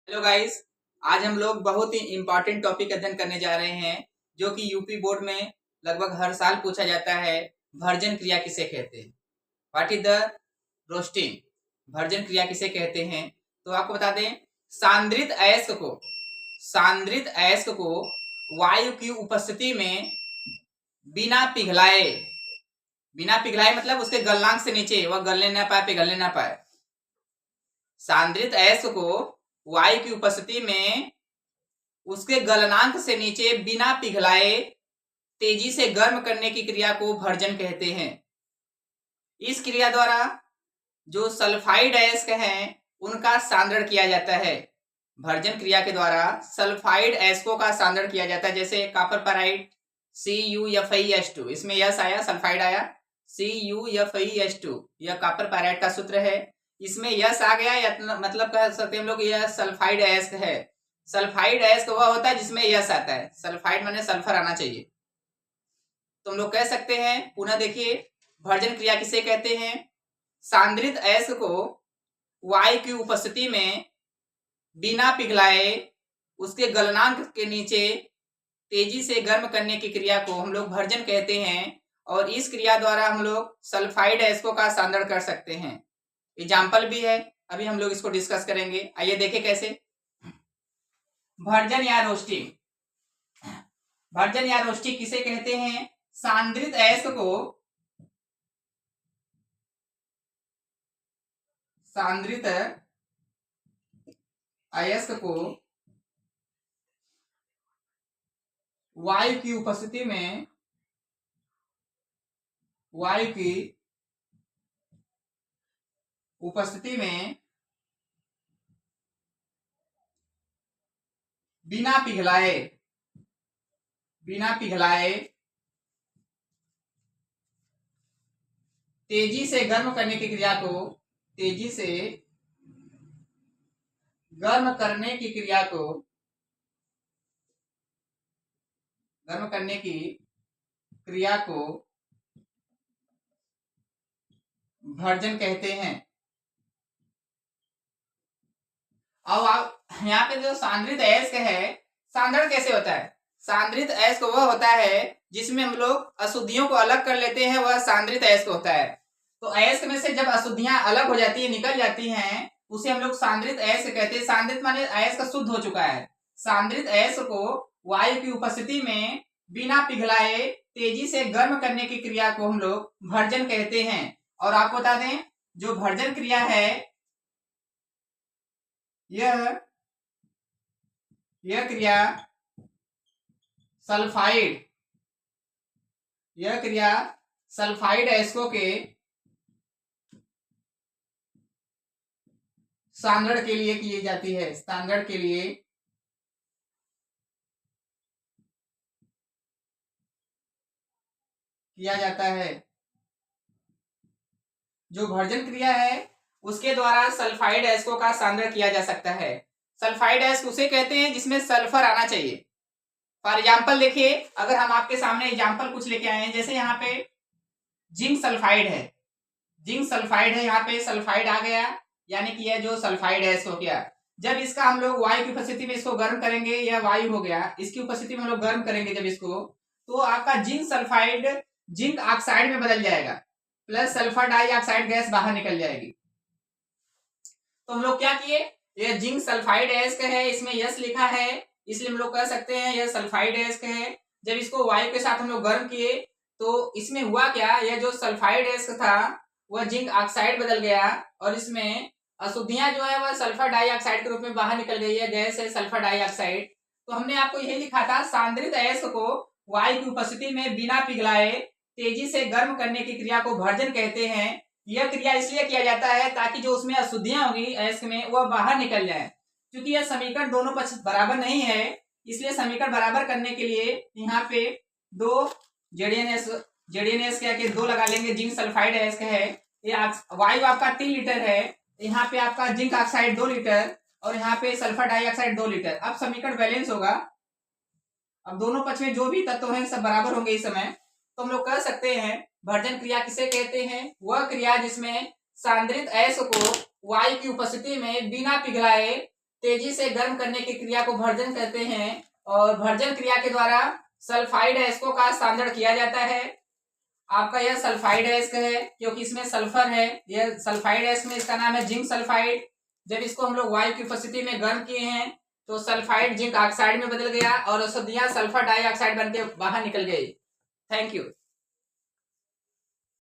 Hello guys. आज हम लोग बहुत ही इम्पोर्टेंट टॉपिक अध्ययन करने जा रहे हैं जो कि यूपी बोर्ड में लगभग हर साल पूछा जाता है। भर्जन क्रिया किसे कहते हैं? What is the roasting? Version क्रिया किसे कहते हैं? तो आपको बता दें, सांद्रित अयस्क को वायु की उपस्थिति में बिना पिघलाए मतलब उसके गलनांक से नीचे वह गलने ना पाए, पिघलने ना पाए। सांद्रित अयस्क को वायु की उपस्थिति में उसके गलनांक से नीचे बिना पिघलाए तेजी से गर्म करने की क्रिया को भर्जन कहते हैं। इस क्रिया द्वारा जो सल्फाइड अयस्क हैं उनका सांद्रण किया जाता है। भर्जन क्रिया के द्वारा सल्फाइड अयस्कों का सांद्रण किया जाता है, जैसे कॉपर पेराइट CuFeS2, इसमें यस आया, सल्फाइड आया CuFeS2, यह कॉपर पेराइट का सूत्र है। इसमें यस आ गया या मतलब कह सकते हैं हम लोग यह सल्फाइड अयस्क है। सल्फाइड अयस्क वह होता है जिसमें यस आता है, सल्फाइड माने सल्फर आना चाहिए। तो हम लोग कह सकते हैं, पुनः देखिए, भर्जन क्रिया किसे कहते हैं? सांद्रित अयस्क को वायु की उपस्थिति में बिना पिघलाए उसके गलनांक के नीचे तेजी से गर्म करने की क्रिया को हम लोग भर्जन कहते हैं। और इस क्रिया द्वारा हम लोग सल्फाइड अयस्कों का सांद्रण कर सकते हैं। एग्जाम्पल भी है, अभी हम लोग इसको डिस्कस करेंगे। आइए देखें कैसे। भर्जन या रोस्टिंग किसे कहते हैं? सांद्रित अयस्क को वायु की उपस्थिति में बिना पिघलाए तेजी से गर्म करने की क्रिया को भर्जन कहते हैं। अब आप यहाँ पे जो सांद्रित अयस्क है, सांद्रण कैसे होता है? सांद्रित अयस्क वह होता है जिसमें हम लोग अशुद्धियों को अलग कर लेते हैं, वह सांद्रित अयस्क होता है। तो अयस्क में से जब अशुद्धियां अलग हो जाती है, निकल जाती हैं, उसे हम लोग सांद्रित अयस्क कहते हैं। सांद्रित माने अयस्क शुद्ध हो चुका है। सांद्रित अयस्क को वायु की उपस्थिति में बिना पिघलाए तेजी से गर्म करने की क्रिया को हम लोग भर्जन कहते हैं। और आपको बता दें, जो भर्जन क्रिया है यह क्रिया सल्फाइड अयस्कों के सांद्रण के लिए की जाती है। सांद्रण के लिए किया जाता है। जो भर्जन क्रिया है उसके द्वारा सल्फाइड अयस्कों का सांद्रण किया जा सकता है। सल्फाइड अयस्क उसे कहते हैं जिसमें सल्फर आना चाहिए। फॉर एग्जाम्पल देखिए, अगर हम आपके सामने एग्जाम्पल कुछ लेके आए हैं, जैसे यहाँ पे जिंक सल्फाइड है, यहाँ पे सल्फाइड आ गया, यानी कि यह जो सल्फाइड अयस्क हो गया। जब इसका हम लोग वायु की उपस्थिति में इसको गर्म करेंगे, यह वायु हो गया, इसकी उपस्थिति में हम लोग गर्म करेंगे जब इसको, तो आपका जिंक सल्फाइड जिंक ऑक्साइड में बदल जाएगा, प्लस सल्फर डाइऑक्साइड गैस बाहर निकल जाएगी। तो हम लोग क्या किए, यह जिंक सल्फाइड अयस्क है, इसमें यस लिखा है, इसलिए हम लोग कह सकते हैं यह सल्फाइड अयस्क है। जब इसको वायु के साथ हम लोग गर्म किए तो इसमें हुआ क्या, यह जो सल्फाइड अयस्क था वह जिंक ऑक्साइड बदल गया और इसमें अशुद्धियां जो है वह सल्फर डाइऑक्साइड के रूप में बाहर निकल गई है, गैस है सल्फर डाइऑक्साइड। तो हमने आपको यही लिखा था, सांद्रित अयस्क को वायु की उपस्थिति में बिना पिघलाए तेजी से गर्म करने की क्रिया को भर्जन कहते हैं। यह क्रिया इसलिए किया जाता है ताकि जो उसमें अशुद्धियां होगी अयस्क में वह बाहर निकल जाए। क्योंकि यह समीकरण दोनों पक्ष बराबर नहीं है, इसलिए समीकरण बराबर करने के लिए यहाँ पे दो जेडीएनएस क्या के दो लगा लेंगे। जिंक सल्फाइड अयस्क है, ये वायु आपका 3 लीटर है, यहाँ पे आपका जिंक ऑक्साइड 2 लीटर और यहाँ पे सल्फर डाइऑक्साइड 2 लीटर। अब समीकरण बैलेंस होगा, अब दोनों पक्ष में जो भी तत्व हैं सब बराबर होंगे इस समय। तो हम लोग कह सकते हैं भर्जन क्रिया किसे कहते हैं? वह क्रिया जिसमें सांद्रित अयस्क को वायु की उपस्थिति में बिना पिघलाए तेजी से गर्म करने की क्रिया को भर्जन कहते हैं और भर्जन क्रिया के द्वारा सल्फाइड अयस्कों का स्थानांतरण किया जाता है। आपका यह सल्फाइड अयस्क है क्योंकि इसमें सल्फर है। यह सल्फाइड अयस्क में इसका नाम है जिंक सल्फाइड। जब इसको हम लोग वायु की उपस्थिति में गर्म किए हैं तो सल्फाइड जिंक ऑक्साइड में बदल गया और औषधियां सल्फर डाइऑक्साइड बनके बाहर निकल गई। Thank you.